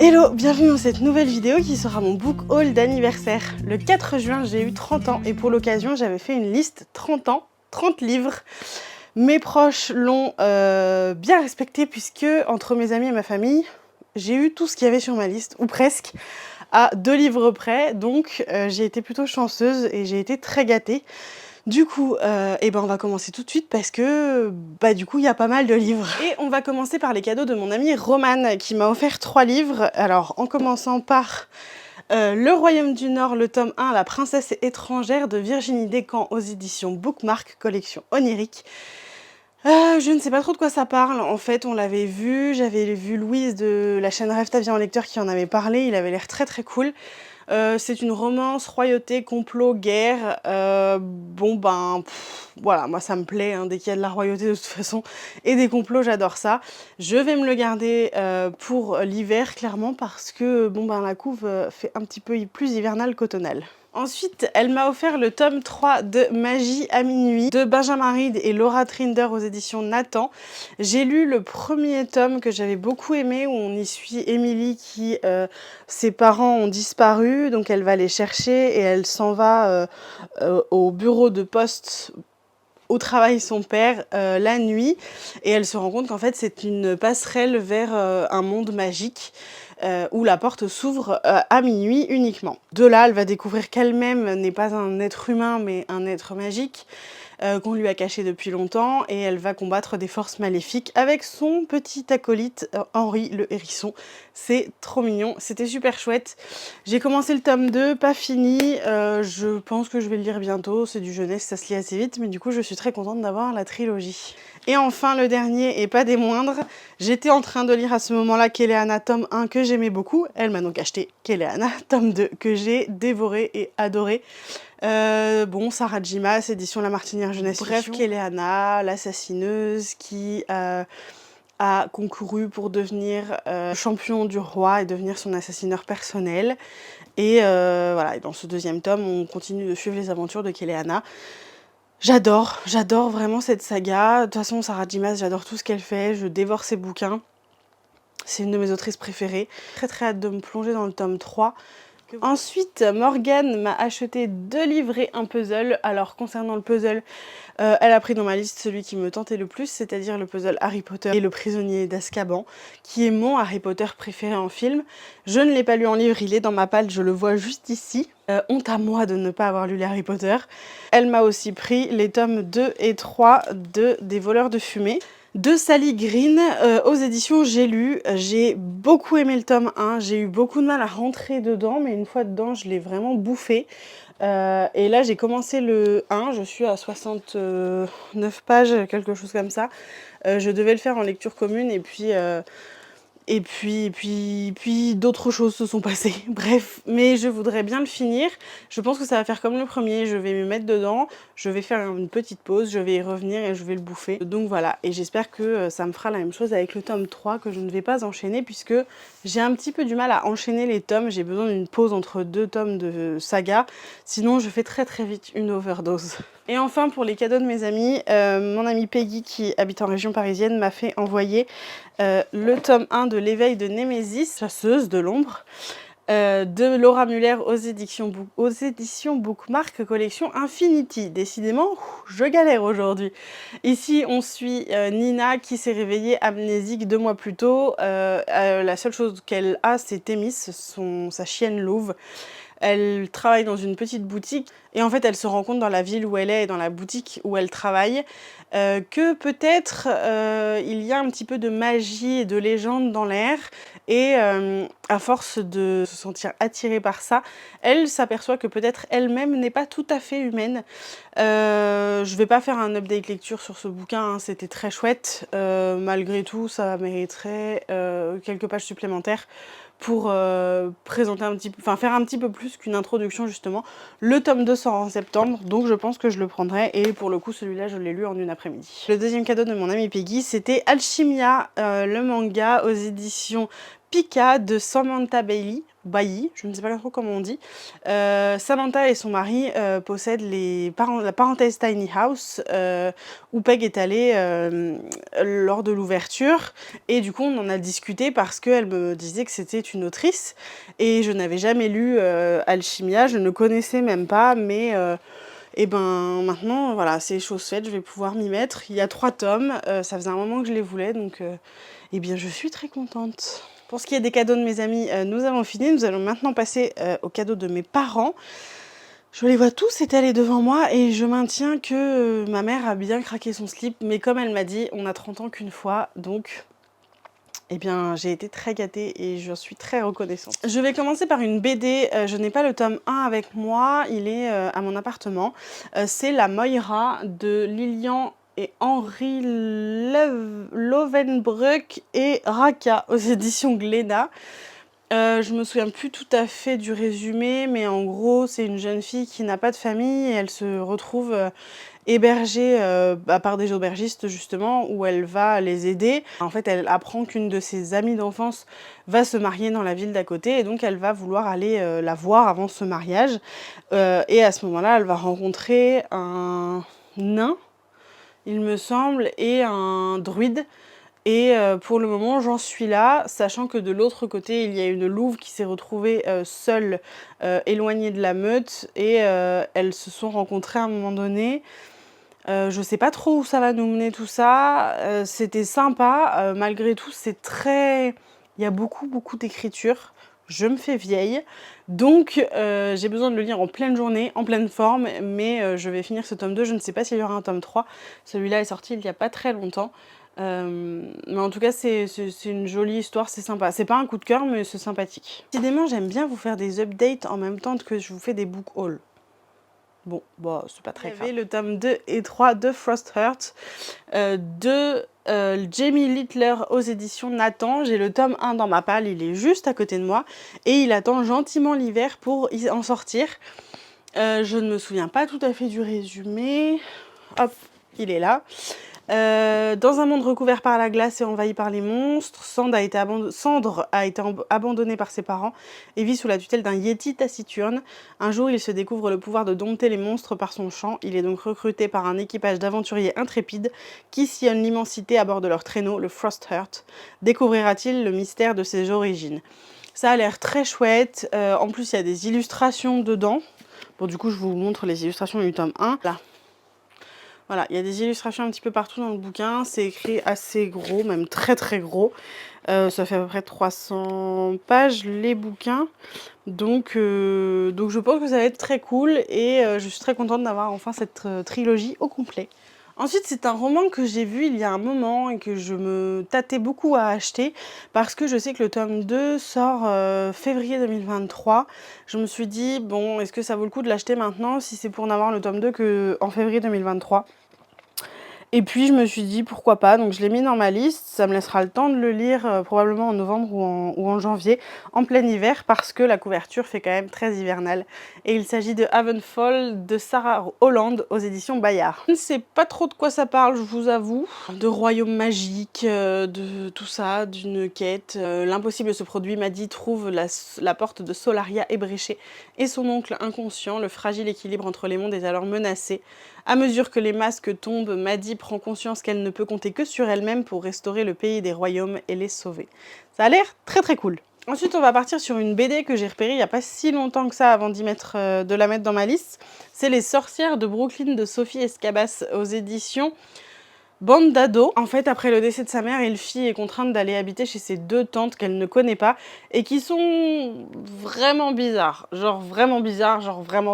Hello, bienvenue dans cette nouvelle vidéo qui sera mon book haul d'anniversaire. Le 4 juin, j'ai eu 30 ans et pour l'occasion, j'avais fait une liste 30 ans, 30 livres. Mes proches l'ont bien respecté puisque entre mes amis et ma famille, j'ai eu tout ce qu'il y avait sur ma liste, ou presque, à 2 livres près. Donc j'ai été plutôt chanceuse et j'ai été très gâtée. Du coup, on va commencer tout de suite parce que du coup il y a pas mal de livres. Et on va commencer par les cadeaux de mon amie Romane qui m'a offert 3 livres. Alors en commençant par Le Royaume du Nord, le tome 1, La princesse étrangère de Virginie Despentes aux éditions Bookmark, collection onirique. Je ne sais pas trop de quoi ça parle. En fait, on l'avait vu, j'avais vu Louise de la chaîne Rêve ta vie en lecteur qui en avait parlé, il avait l'air très très cool. C'est une romance, royauté, complot, guerre. Voilà, moi ça me plaît, hein, dès qu'il y a de la royauté de toute façon, et des complots, j'adore ça. Je vais me le garder pour l'hiver, clairement, parce que la couve fait un petit peu plus hivernale qu'automnale. Ensuite, elle m'a offert le tome 3 de Magie à minuit de Benjamin Reed et Laura Trinder aux éditions Nathan. J'ai lu le premier tome que j'avais beaucoup aimé où on y suit Émilie qui, ses parents ont disparu, donc elle va les chercher et elle s'en va au bureau de poste où travaille son père la nuit et elle se rend compte qu'en fait c'est une passerelle vers un monde magique. Où la porte s'ouvre à minuit uniquement. De là, elle va découvrir qu'elle-même n'est pas un être humain, mais un être magique qu'on lui a caché depuis longtemps, et elle va combattre des forces maléfiques avec son petit acolyte Henri le hérisson. C'est trop mignon, c'était super chouette. J'ai commencé le tome 2, pas fini, je pense que je vais le lire bientôt, c'est du jeunesse, ça se lit assez vite, mais du coup je suis très contente d'avoir la trilogie. Et enfin le dernier, et pas des moindres, j'étais en train de lire à ce moment-là Kéléana tome 1 que j'aimais beaucoup, elle m'a donc acheté Kéléana tome 2 que j'ai dévoré et adoré. Sarah Jimas, édition La Martinière Jeunesse. Bref, Kéléana, l'assassineuse qui a concouru pour devenir champion du roi et devenir son assassineur personnel. Et voilà, et dans ce deuxième tome, on continue de suivre les aventures de Kéléana. J'adore vraiment cette saga. De toute façon, Sarah Jimas, j'adore tout ce qu'elle fait, je dévore ses bouquins. C'est une de mes autrices préférées. Très très hâte de me plonger dans le tome 3. Ensuite, Morgane m'a acheté 2 livres et un puzzle. Alors concernant le puzzle, elle a pris dans ma liste celui qui me tentait le plus, c'est-à-dire le puzzle Harry Potter et le prisonnier d'Azkaban, qui est mon Harry Potter préféré en film. Je ne l'ai pas lu en livre, il est dans ma palle, je le vois juste ici. Honte à moi de ne pas avoir lu les Harry Potter. Elle m'a aussi pris les tomes 2 et 3 des voleurs de fumée de Sally Green aux éditions J'ai lu. J'ai beaucoup aimé le tome 1, j'ai eu beaucoup de mal à rentrer dedans, mais une fois dedans, je l'ai vraiment bouffé. Et là, j'ai commencé le 1, je suis à 69 pages, quelque chose comme ça. Je devais le faire en lecture commune et puis d'autres choses se sont passées. Bref, mais je voudrais bien le finir. Je pense que ça va faire comme le premier, je vais me mettre dedans, je vais faire une petite pause, je vais y revenir et je vais le bouffer. Donc voilà, et j'espère que ça me fera la même chose avec le tome 3 que je ne vais pas enchaîner puisque j'ai un petit peu du mal à enchaîner les tomes. J'ai besoin d'une pause entre 2 tomes de saga, sinon je fais très très vite une overdose. Et enfin, pour les cadeaux de mes amis, mon amie Peggy qui habite en région parisienne m'a fait envoyer le tome 1 de L'éveil de Némésis, chasseuse de l'ombre, de Laura Muller aux éditions Bookmark, collection Infinity. Décidément, je galère aujourd'hui. Ici, on suit Nina qui s'est réveillée amnésique 2 mois plus tôt. La seule chose qu'elle a, c'est Thémis, sa chienne louve. Elle travaille dans une petite boutique et en fait elle se rend compte dans la ville où elle est et dans la boutique où elle travaille que peut-être il y a un petit peu de magie et de légende dans l'air et à force de se sentir attirée par ça, elle s'aperçoit que peut-être elle-même n'est pas tout à fait humaine. Je vais pas faire un update lecture sur ce bouquin, hein, c'était très chouette. Malgré tout, ça mériterait quelques pages supplémentaires pour présenter faire un petit peu plus qu'une introduction justement. Le tome 2 sort en septembre, donc je pense que je le prendrai et pour le coup celui-là je l'ai lu en une après-midi. Le deuxième cadeau de mon amie Peggy, c'était Alchimia, le manga aux éditions Pika de Samantha Bailly, je ne sais pas trop comment on dit. Samantha et son mari possèdent la parenthèse Tiny House où Peg est allée lors de l'ouverture. Et du coup, on en a discuté parce qu'elle me disait que c'était une autrice. Et je n'avais jamais lu Alchimia, je ne connaissais même pas, mais... et ben maintenant, voilà, c'est chose faite, je vais pouvoir m'y mettre. Il y a 3 tomes, ça faisait un moment que je les voulais, donc eh bien je suis très contente. Pour ce qui est des cadeaux de mes amis, nous avons fini. Nous allons maintenant passer aux cadeaux de mes parents. Je les vois tous étalés devant moi et je maintiens que ma mère a bien craqué son slip. Mais comme elle m'a dit, on a 30 ans qu'une fois, donc... eh bien, j'ai été très gâtée et je suis très reconnaissante. Je vais commencer par une BD. Je n'ai pas le tome 1 avec moi, il est à mon appartement. C'est La Moira de Lilian et Henri Lovenbroek et Raka aux éditions Glénat. Je me souviens plus tout à fait du résumé, mais en gros, c'est une jeune fille qui n'a pas de famille et elle se retrouve hébergée par des aubergistes justement, où elle va les aider. En fait, elle apprend qu'une de ses amies d'enfance va se marier dans la ville d'à côté et donc elle va vouloir aller la voir avant ce mariage. Et à ce moment-là, elle va rencontrer un nain, il me semble, et un druide. Et pour le moment, j'en suis là, sachant que de l'autre côté, il y a une louve qui s'est retrouvée seule, éloignée de la meute, et elles se sont rencontrées à un moment donné. Je sais pas trop où ça va nous mener tout ça, c'était sympa, malgré tout, c'est très... il y a beaucoup d'écriture. Je me fais vieille, donc j'ai besoin de le lire en pleine journée, en pleine forme, mais je vais finir ce tome 2, je ne sais pas s'il y aura un tome 3. Celui-là est sorti il n'y a pas très longtemps. Mais en tout cas, c'est une jolie histoire, c'est sympa. C'est pas un coup de cœur, mais c'est sympathique. Décidément, j'aime bien vous faire des updates en même temps que je vous fais des book hauls. Bon, bah, c'est pas très grave. Le tome 2 et 3 de Frostheart, de Jamie Littler aux éditions Nathan. J'ai le tome 1 dans ma palle, il est juste à côté de moi. Et il attend gentiment l'hiver pour en sortir. Je ne me souviens pas tout à fait du résumé. Hop, il est là. Dans un monde recouvert par la glace et envahi par les monstres, Sandre a été abandonné par ses parents et vit sous la tutelle d'un yéti taciturne. Un jour, il se découvre le pouvoir de dompter les monstres par son chant. Il est donc recruté par un équipage d'aventuriers intrépides qui sillonnent l'immensité à bord de leur traîneau, le Frostheart. Découvrira-t-il le mystère de ses origines? Ça a l'air très chouette. En plus, il y a des illustrations dedans. Bon, du coup, je vous montre les illustrations du tome 1. Là. Voilà, il y a des illustrations un petit peu partout dans le bouquin, c'est écrit assez gros, même très gros. Ça fait à peu près 300 pages les bouquins, donc je pense que ça va être très cool et je suis très contente d'avoir enfin cette trilogie au complet. Ensuite, c'est un roman que j'ai vu il y a un moment et que je me tâtais beaucoup à acheter parce que je sais que le tome 2 sort février 2023. Je me suis dit, bon, est-ce que ça vaut le coup de l'acheter maintenant si c'est pour n'avoir le tome 2 qu'en février 2023 ? Et puis je me suis dit pourquoi pas, donc je l'ai mis dans ma liste, ça me laissera le temps de le lire probablement en novembre ou en janvier, en plein hiver, parce que la couverture fait quand même très hivernale. Et il s'agit de Havenfall de Sarah Holland aux éditions Bayard. Je ne sais pas trop de quoi ça parle, je vous avoue. De royaume magique, de tout ça, d'une quête. L'impossible se produit, Maddie trouve la porte de Solaria ébréchée et son oncle inconscient, le fragile équilibre entre les mondes est alors menacé. À mesure que les masques tombent, Maddie prend conscience qu'elle ne peut compter que sur elle-même pour restaurer le pays des royaumes et les sauver. Ça a l'air très cool. Ensuite, on va partir sur une BD que j'ai repérée il n'y a pas si longtemps que ça avant de la mettre dans ma liste. C'est Les Sorcières de Brooklyn de Sophie Escabas aux éditions Bande d'ado. En fait, après le décès de sa mère, Elfie est contrainte d'aller habiter chez ses 2 tantes qu'elle ne connaît pas et qui sont vraiment bizarres. Genre vraiment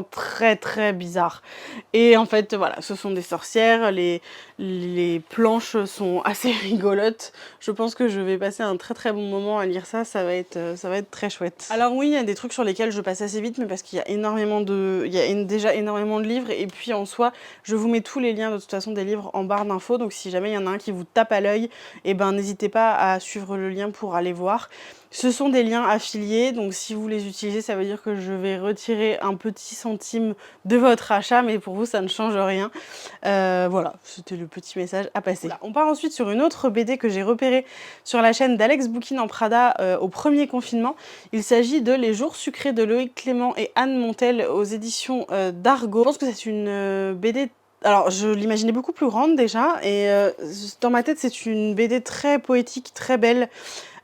très bizarres. Et en fait, voilà, ce sont des sorcières, les planches sont assez rigolotes. Je pense que je vais passer un très bon moment à lire ça, ça va être très chouette. Alors oui, il y a des trucs sur lesquels je passe assez vite, mais parce qu'il y a déjà énormément de livres, et puis en soi, je vous mets tous les liens de toute façon des livres en barre d'infos, donc Si jamais il y en a un qui vous tape à l'œil, et ben n'hésitez pas à suivre le lien pour aller voir. Ce sont des liens affiliés, donc si vous les utilisez, ça veut dire que je vais retirer un petit centime de votre achat, mais pour vous, ça ne change rien. Voilà, c'était le petit message à passer. Voilà. On part ensuite sur une autre BD que j'ai repérée sur la chaîne d'Alex Bouquin en Prada au premier confinement. Il s'agit de Les Jours Sucrés de Loïc Clément et Anne Montel aux éditions d'Argo. Je pense que c'est une BD... Alors, je l'imaginais beaucoup plus grande déjà, et dans ma tête, c'est une BD très poétique, très belle,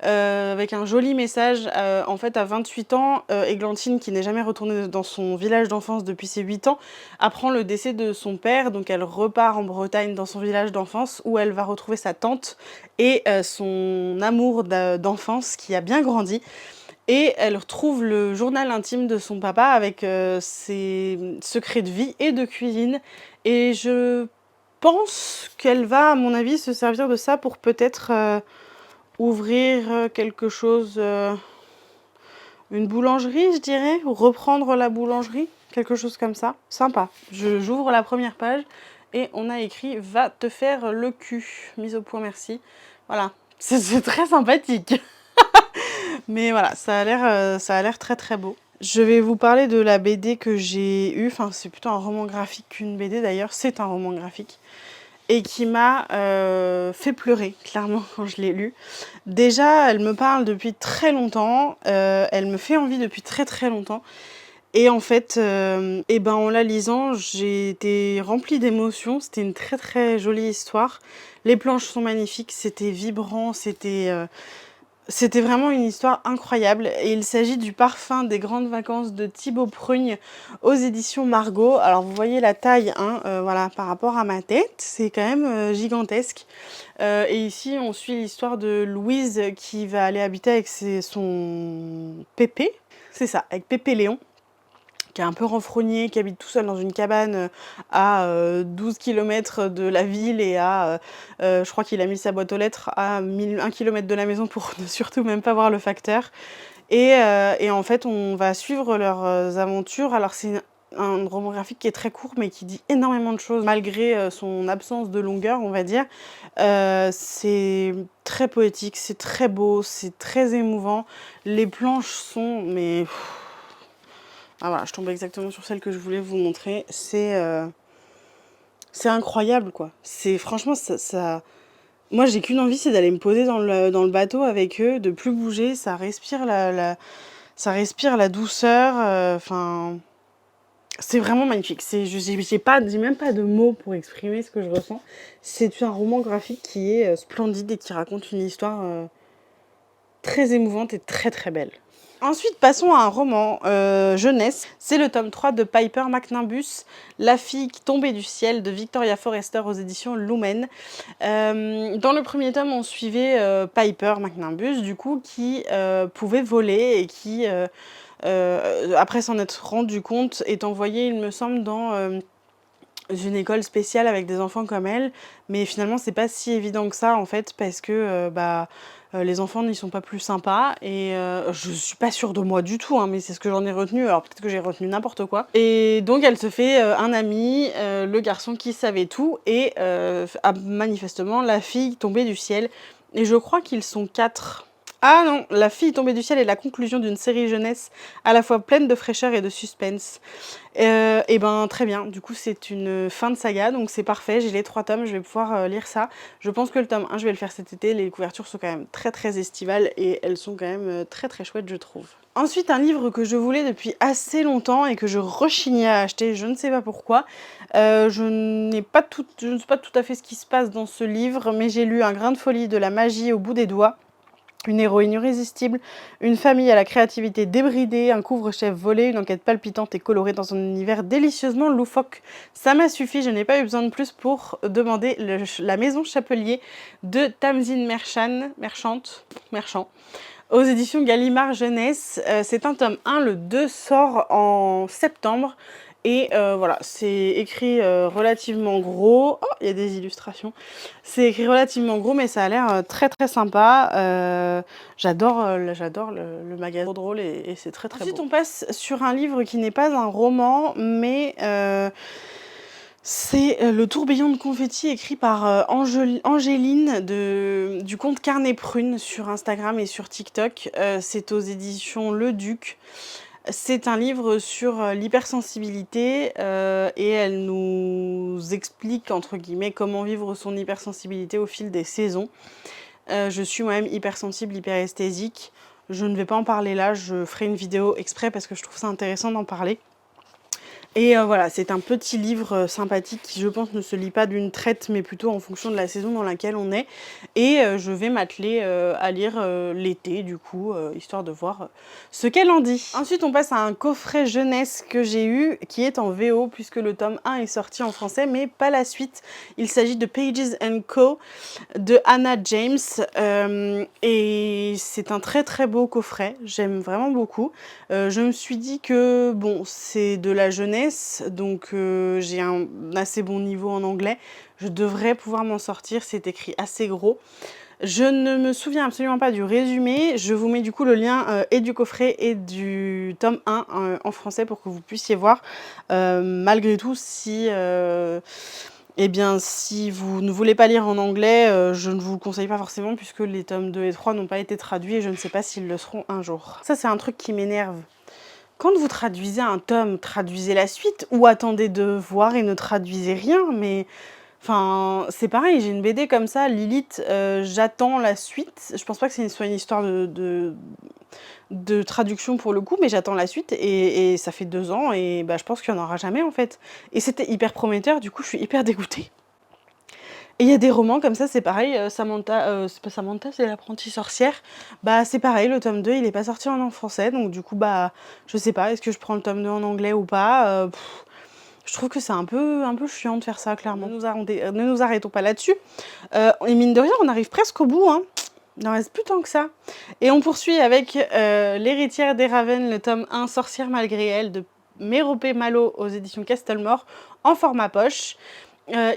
avec un joli message. En fait, à 28 ans, Églantine, qui n'est jamais retournée dans son village d'enfance depuis ses 8 ans, apprend le décès de son père. Donc, elle repart en Bretagne dans son village d'enfance où elle va retrouver sa tante et son amour d'enfance qui a bien grandi. Et elle retrouve le journal intime de son papa avec ses secrets de vie et de cuisine. Et je pense qu'elle va, à mon avis, se servir de ça pour peut-être ouvrir quelque chose, une boulangerie, je dirais, ou reprendre la boulangerie, quelque chose comme ça. Sympa. J'ouvre la première page et on a écrit « Va te faire le cul ». Mise au point, merci. Voilà, c'est très sympathique. Mais voilà, ça a l'air très très beau. Je vais vous parler de la BD que j'ai eue, enfin c'est plutôt un roman graphique qu'une BD d'ailleurs, c'est un roman graphique, et qui m'a fait pleurer, clairement, quand je l'ai lu. Déjà, elle me parle depuis très longtemps, elle me fait envie depuis très très longtemps, et en fait, et ben, en la lisant, j'ai été remplie d'émotions, c'était une très très jolie histoire. Les planches sont magnifiques, c'était vibrant, c'était vraiment une histoire incroyable. Et il s'agit du Parfum des grandes vacances de Thibaut Prugne aux éditions Margot. Alors vous voyez la taille, hein, voilà, par rapport à ma tête, c'est quand même gigantesque. Et ici on suit l'histoire de Louise qui va aller habiter avec son Pépé, c'est ça, avec Pépé Léon, qui est un peu renfrogné, qui habite tout seul dans une cabane à 12 km de la ville et je crois qu'il a mis sa boîte aux lettres à 1 km de la maison pour ne surtout même pas voir le facteur. Et en fait, on va suivre leurs aventures. Alors c'est un roman graphique qui est très court mais qui dit énormément de choses malgré son absence de longueur, on va dire. C'est très poétique, c'est très beau, c'est très émouvant. Les planches sont... mais... Ah voilà, je tombe exactement sur celle que je voulais vous montrer. C'est incroyable, quoi. C'est franchement, ça... Moi, j'ai qu'une envie, c'est d'aller me poser dans le bateau avec eux, de plus bouger. Ça respire ça respire la douceur. Enfin, c'est vraiment magnifique. J'ai même pas de mots pour exprimer ce que je ressens. C'est un roman graphique qui est splendide et qui raconte une histoire très émouvante et très très belle. Ensuite, passons à un roman jeunesse. C'est le tome 3 de Piper McNimbus, La fille qui tombait du ciel de Victoria Forrester aux éditions Lumen. Dans le premier tome, on suivait Piper McNimbus, du coup, qui pouvait voler et qui, après s'en être rendu compte, est envoyée, il me semble, dans une école spéciale avec des enfants comme elle. Mais finalement, c'est pas si évident que ça, en fait, parce que les enfants n'y sont pas plus sympas et je suis pas sûre de moi du tout, hein, mais c'est ce que j'en ai retenu, alors peut-être que j'ai retenu n'importe quoi. Et donc elle se fait un ami, le garçon qui savait tout et manifestement la fille tombée du ciel. Et je crois qu'ils sont 4. Ah non, La fille tombée du ciel est la conclusion d'une série jeunesse à la fois pleine de fraîcheur et de suspense. Et ben très bien, du coup c'est une fin de saga, donc c'est parfait, j'ai les 3 tomes, je vais pouvoir lire ça. Je pense que le tome 1, je vais le faire cet été, les couvertures sont quand même très très estivales et elles sont quand même très très chouettes, je trouve. Ensuite, un livre que je voulais depuis assez longtemps et que je rechignais à acheter, je ne sais pas pourquoi. Je ne sais pas tout à fait ce qui se passe dans ce livre, mais j'ai lu Un grain de folie de la magie au bout des doigts. Une héroïne irrésistible, une famille à la créativité débridée, un couvre-chef volé, une enquête palpitante et colorée dans un univers délicieusement loufoque. Ça m'a suffi, je n'ai pas eu besoin de plus pour demander La Maison Chapelier de Tamzine Merchant, aux éditions Gallimard Jeunesse. C'est un tome 1, le 2 sort en septembre. Et voilà, c'est écrit relativement gros. Oh, il y a des illustrations. C'est écrit relativement gros, mais ça a l'air très très sympa. J'adore le magasin, trop drôle et c'est très très beau. Ensuite, on passe sur un livre qui n'est pas un roman, mais C'est Le tourbillon de confetti écrit par Angéline du compte Carnet Prune sur Instagram et sur TikTok. C'est aux éditions Le Duc. C'est un livre sur l'hypersensibilité et elle nous explique, entre guillemets, comment vivre son hypersensibilité au fil des saisons. Je suis moi-même hypersensible, hyperesthésique. Je ne vais pas en parler là, je ferai une vidéo exprès parce que je trouve ça intéressant d'en parler. Et voilà, c'est un petit livre sympathique qui, je pense, ne se lit pas d'une traite, mais plutôt en fonction de la saison dans laquelle on est. Et je vais m'atteler à lire l'été, du coup, histoire de voir ce qu'elle en dit. Ensuite, on passe à un coffret jeunesse que j'ai eu, qui est en VO, puisque le tome 1 est sorti en français, mais pas la suite. Il s'agit de Pages & Co. de Anna James. Et c'est un très très beau coffret, j'aime vraiment beaucoup. Je me suis dit que, bon, c'est de la jeunesse, donc j'ai un assez bon niveau en anglais. Je devrais pouvoir m'en sortir, c'est écrit assez gros. Je ne me souviens absolument pas du résumé. Je vous mets du coup le lien et du coffret et du tome 1 en français pour que vous puissiez voir. Malgré tout, si... eh bien, si vous ne voulez pas lire en anglais, je ne vous le conseille pas forcément puisque les tomes 2 et 3 n'ont pas été traduits et je ne sais pas s'ils le seront un jour. Ça, c'est un truc qui m'énerve. Quand vous traduisez un tome, traduisez la suite ou attendez de voir et ne traduisez rien, mais... Enfin, c'est pareil, j'ai une BD comme ça, Lilith, j'attends la suite. Je pense pas que soit une histoire de traduction pour le coup, mais j'attends la suite et ça fait 2 ans et bah, je pense qu'il n'y en aura jamais en fait. Et c'était hyper prometteur, du coup je suis hyper dégoûtée. Et il y a des romans comme ça, c'est pareil, Samantha, c'est pas Samantha, c'est L'apprentie sorcière. Bah c'est pareil, le tome 2 il est pas sorti en français, donc du coup bah je sais pas, est-ce que je prends le tome 2 en anglais ou pas je trouve que c'est un peu chiant de faire ça, clairement. Ne nous arrêtons pas là-dessus. Et mine de rien, on arrive presque au bout, hein. Il n'en reste plus tant que ça. Et on poursuit avec L'héritière des Ravens, le tome 1, Sorcière malgré elle, de Méropé Malo aux éditions Castelmore, en format poche.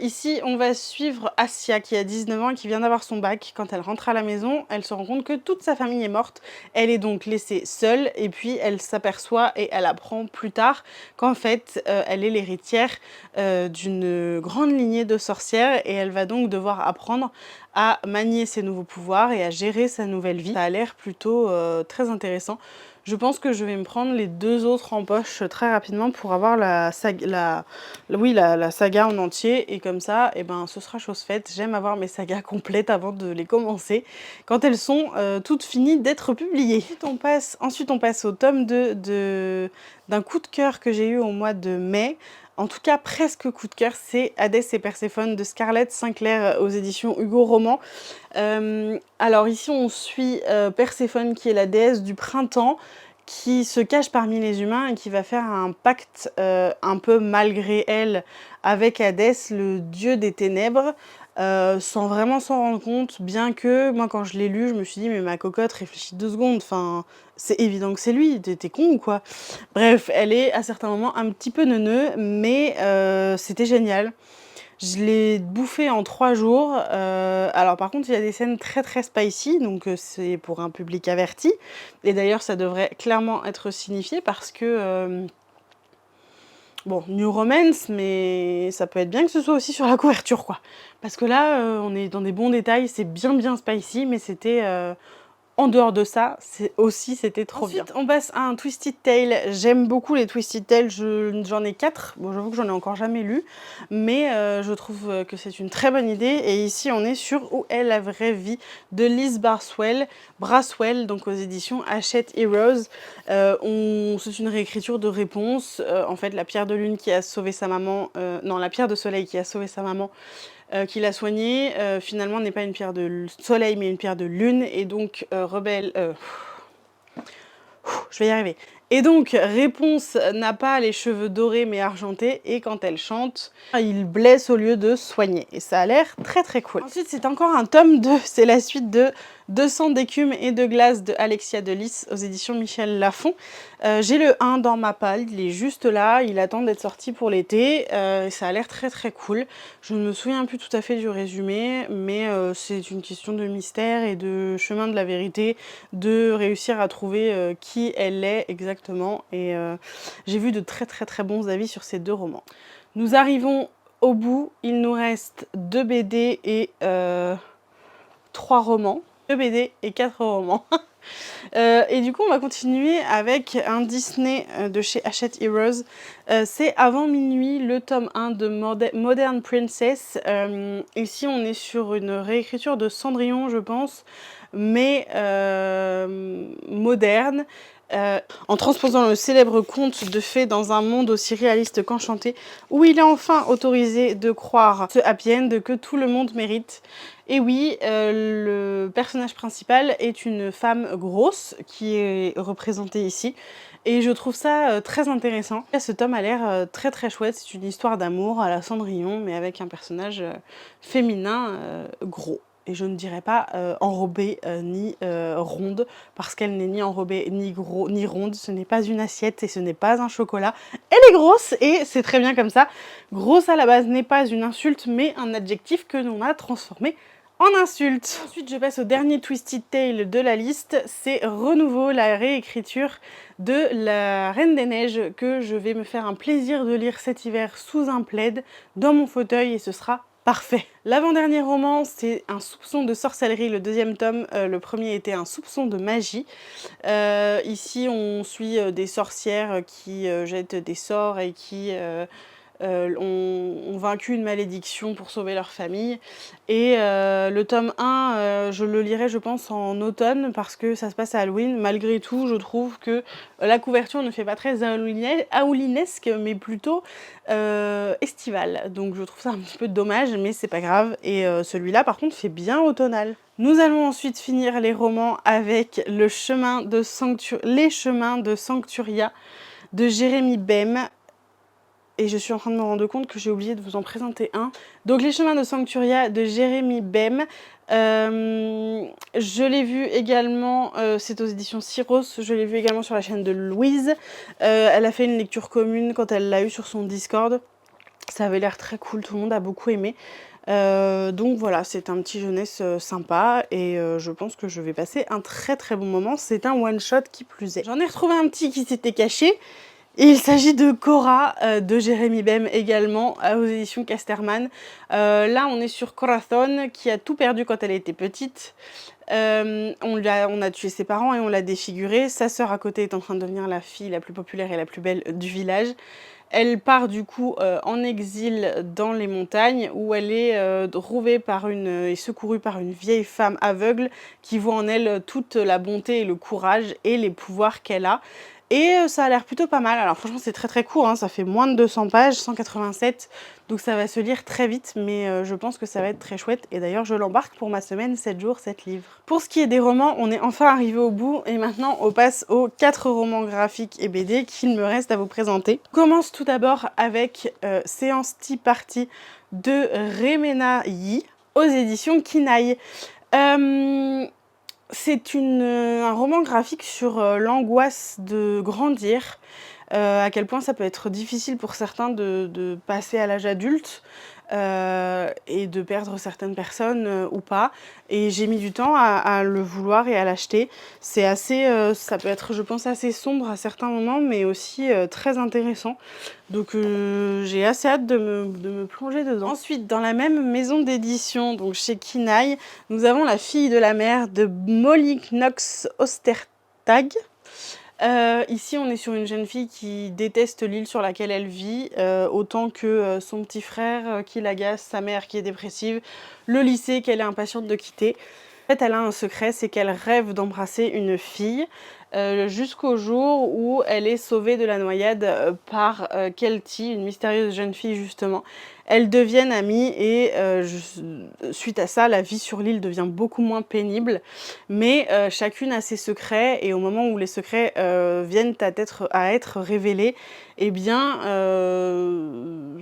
Ici, on va suivre Asia, qui a 19 ans et qui vient d'avoir son bac. Quand elle rentre à la maison, elle se rend compte que toute sa famille est morte. Elle est donc laissée seule et puis elle s'aperçoit et elle apprend plus tard qu'en fait, elle est l'héritière d'une grande lignée de sorcières et elle va donc devoir apprendre à manier ses nouveaux pouvoirs et à gérer sa nouvelle vie. Ça a l'air plutôt très intéressant. Je pense que je vais me prendre les 2 autres en poche très rapidement pour avoir la saga en entier. Et comme ça, eh ben, ce sera chose faite. J'aime avoir mes sagas complètes avant de les commencer, quand elles sont toutes finies d'être publiées. Ensuite, on passe au tome 2 d'un coup de cœur que j'ai eu au mois de mai. En tout cas, presque coup de cœur, c'est Hadès et Perséphone de Scarlett Sinclair aux éditions Hugo Roman. Alors ici, on suit Perséphone, qui est la déesse du printemps, qui se cache parmi les humains et qui va faire un pacte un peu malgré elle avec Hadès, le dieu des ténèbres, sans vraiment s'en rendre compte, bien que moi quand je l'ai lu, je me suis dit mais ma cocotte, réfléchis 2 secondes, enfin c'est évident que c'est lui, t'es con ou quoi? Bref, elle est à certains moments un petit peu neuneu, mais c'était génial. Je l'ai bouffé en 3 jours. Alors par contre, il y a des scènes très très spicy, donc c'est pour un public averti. Et d'ailleurs, ça devrait clairement être signifié parce que... bon, New Romance, mais ça peut être bien que ce soit aussi sur la couverture, quoi. Parce que là, on est dans des bons détails, c'est bien spicy, mais c'était... en dehors de ça, c'était trop bien. Ensuite, on passe à un Twisted Tale. J'aime beaucoup les Twisted Tale, j'en ai 4. Bon, j'avoue que j'en ai encore jamais lu, mais je trouve que c'est une très bonne idée. Et ici, on est sur Où est la vraie vie de Liz Braswell, donc aux éditions Hachette Heroes. C'est une réécriture de Réponse. En fait, la pierre de lune qui a sauvé sa maman, non, la pierre de soleil qui a sauvé sa maman, qui l'a soignée, finalement n'est pas une pierre de soleil mais une pierre de lune, et donc Rebelle... je vais y arriver. Et donc Réponse n'a pas les cheveux dorés mais argentés, et quand elle chante, il blesse au lieu de soigner. Et ça a l'air très très cool. Ensuite, c'est encore un tome 2, c'est la suite de 200 d'écume et de glace de Alexia Delis aux éditions Michel Lafon. J'ai le 1 dans ma palle, il est juste là, il attend d'être sorti pour l'été, ça a l'air très très cool. Je ne me souviens plus tout à fait du résumé, mais c'est une question de mystère et de chemin de la vérité, de réussir à trouver qui elle est exactement, et j'ai vu de très très très bons avis sur ces 2 romans. Nous arrivons au bout, il nous reste 2 BD et 3 romans. 2 BD et 4 romans. Et du coup, on va continuer avec un Disney de chez Hachette Heroes. C'est Avant minuit, le tome 1 de Modern Princess. Ici, on est sur une réécriture de Cendrillon, je pense, mais moderne. En transposant le célèbre conte de fées dans un monde aussi réaliste qu'enchanté, où il est enfin autorisé de croire ce happy end que tout le monde mérite. Et oui, le personnage principal est une femme grosse qui est représentée ici. Et je trouve ça très intéressant. Ce tome a l'air très très chouette. C'est une histoire d'amour à la Cendrillon, mais avec un personnage féminin gros. Et je ne dirais pas enrobée ni ronde, parce qu'elle n'est ni enrobée ni ronde. Ce n'est pas une assiette et ce n'est pas un chocolat. Elle est grosse et c'est très bien comme ça. Grosse à la base n'est pas une insulte, mais un adjectif que l'on a transformé en insulte. Ensuite, je passe au dernier Twisted Tale de la liste. C'est Renouveau, la réécriture de La Reine des Neiges, que je vais me faire un plaisir de lire cet hiver sous un plaid, dans mon fauteuil, et ce sera parfait. L'avant-dernier roman, c'est Un soupçon de sorcellerie, le deuxième tome. Le premier était Un soupçon de magie. Ici, on suit des sorcières qui jettent des sorts et qui ont vaincu une malédiction pour sauver leur famille. Et le tome 1, je le lirai, je pense, en automne, parce que ça se passe à Halloween. Malgré tout, je trouve que la couverture ne fait pas très halloweenesque, mais plutôt estivale. Donc je trouve ça un petit peu dommage, mais c'est pas grave. Et celui-là, par contre, fait bien automnal. Nous allons ensuite finir les romans avec Les chemins de Sancturia de Jérémy Bem. Et je suis en train de me rendre compte que j'ai oublié de vous en présenter un. Donc Les chemins de Sancturia de Jérémy Bem. Je l'ai vu également, c'est aux éditions Syros, je l'ai vu également sur la chaîne de Louise. Elle a fait une lecture commune quand elle l'a eu sur son Discord. Ça avait l'air très cool, tout le monde a beaucoup aimé. Donc voilà, c'est un petit jeunesse sympa et je pense que je vais passer un très très bon moment. C'est un one-shot qui plus est. J'en ai retrouvé un petit qui s'était caché. Et il s'agit de Cora de Jérémy Bem également aux éditions Casterman. Là on est sur Corazon qui a tout perdu quand elle était petite. On a tué ses parents et on l'a défigurée. Sa sœur à côté est en train de devenir la fille la plus populaire et la plus belle du village. Elle part du coup en exil dans les montagnes où elle est rouvée par et secourue par une vieille femme aveugle qui voit en elle toute la bonté et le courage et les pouvoirs qu'elle a. Et ça a l'air plutôt pas mal. Alors franchement c'est très très court, hein. Ça fait moins de 200 pages, 187, donc ça va se lire très vite, mais je pense que ça va être très chouette. Et d'ailleurs je l'embarque pour ma semaine 7 jours, 7 livres. Pour ce qui est des romans, on est enfin arrivé au bout et maintenant on passe aux 4 romans graphiques et BD qu'il me reste à vous présenter. On commence tout d'abord avec Séance Tea Party de Remena Yi aux éditions Kinaï. C'est un roman graphique sur l'angoisse de grandir, à quel point ça peut être difficile pour certains de passer à l'âge adulte et de perdre certaines personnes ou pas. Et j'ai mis du temps à le vouloir et à l'acheter. C'est assez, ça peut être, je pense, assez sombre à certains moments, mais aussi très intéressant. Donc j'ai assez hâte de me plonger dedans. Ensuite, dans la même maison d'édition, donc chez Kinaï, nous avons La fille de la mer de Molly Knox Ostertag. Ici, on est sur une jeune fille qui déteste l'île sur laquelle elle vit, autant que son petit frère qui l'agace, sa mère qui est dépressive, le lycée qu'elle est impatiente de quitter. En fait, elle a un secret, c'est qu'elle rêve d'embrasser une fille jusqu'au jour où elle est sauvée de la noyade par Kelty, une mystérieuse jeune fille justement. Elles deviennent amies et suite à ça, la vie sur l'île devient beaucoup moins pénible. Mais chacune a ses secrets et au moment où les secrets viennent à être révélés, eh bien,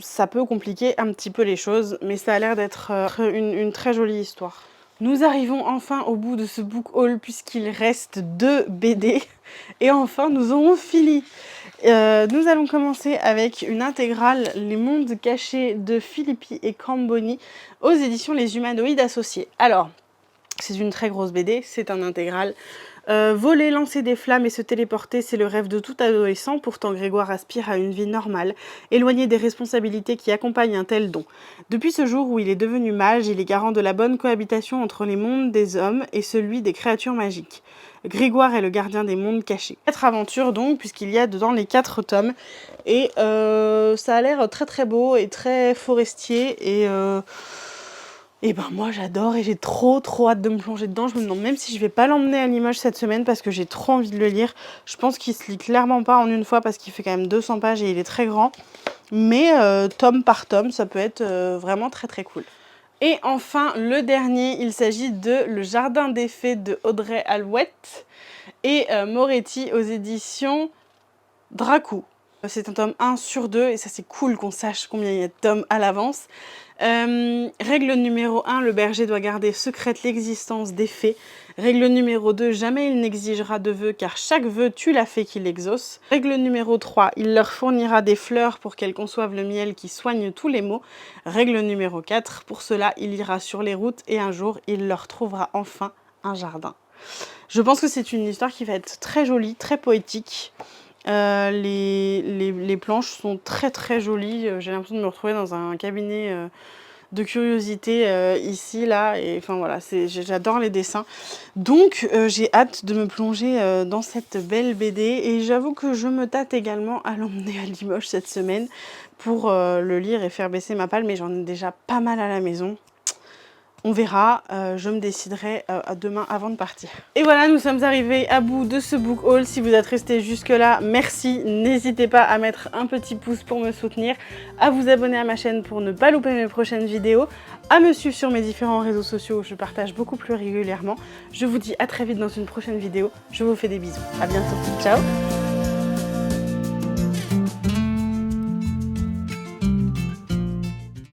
ça peut compliquer un petit peu les choses. Mais ça a l'air d'être une très jolie histoire. Nous arrivons enfin au bout de ce book haul puisqu'il reste 2 BD. Et enfin, nous aurons fini. Nous allons commencer avec une intégrale Les mondes cachés de Filippi et Camboni aux éditions Les Humanoïdes Associés. Alors, c'est une très grosse BD, c'est un intégral. Voler, lancer des flammes et se téléporter, c'est le rêve de tout adolescent. Pourtant, Grégoire aspire à une vie normale, éloigné des responsabilités qui accompagnent un tel don. Depuis ce jour où il est devenu mage, il est garant de la bonne cohabitation entre les mondes des hommes et celui des créatures magiques. Grégoire est le gardien des mondes cachés. 4 aventures donc, puisqu'il y a dedans les 4 tomes. Et ça a l'air très très beau et très forestier. Et ben moi j'adore et j'ai trop hâte de me plonger dedans. Je me demande même si je vais pas l'emmener à Limoges cette semaine parce que j'ai trop envie de le lire. Je pense qu'il se lit clairement pas en une fois parce qu'il fait quand même 200 pages et il est très grand. Mais tome par tome, ça peut être vraiment très cool. Et enfin, le dernier, il s'agit de Le Jardin des Fées de Audrey Alouette et Moretti aux éditions Dracou. C'est un tome 1 sur 2 et ça c'est cool qu'on sache combien il y a de tomes à l'avance. Règle numéro 1, le berger doit garder secrète l'existence des fées. Règle numéro 2, jamais il n'exigera de vœux car chaque vœu tue la fée qui l'exauce. Règle numéro 3, il leur fournira des fleurs pour qu'elles conçoivent le miel qui soigne tous les maux. Règle numéro 4, pour cela il ira sur les routes et un jour il leur trouvera enfin un jardin. Je pense que c'est une histoire qui va être très jolie, très poétique. Les planches sont très jolies. J'ai l'impression de me retrouver dans un cabinet de curiosité ici, là. Et enfin voilà, j'adore les dessins. Donc j'ai hâte de me plonger dans cette belle BD. Et j'avoue que je me tâte également à l'emmener à Limoges cette semaine pour le lire et faire baisser ma palle. Mais j'en ai déjà pas mal à la maison. On verra, je me déciderai demain avant de partir. Et voilà, nous sommes arrivés à bout de ce book haul. Si vous êtes resté jusque là, merci. N'hésitez pas à mettre un petit pouce pour me soutenir, à vous abonner à ma chaîne pour ne pas louper mes prochaines vidéos, à me suivre sur mes différents réseaux sociaux où je partage beaucoup plus régulièrement. Je vous dis à très vite dans une prochaine vidéo. Je vous fais des bisous. À bientôt. Ciao!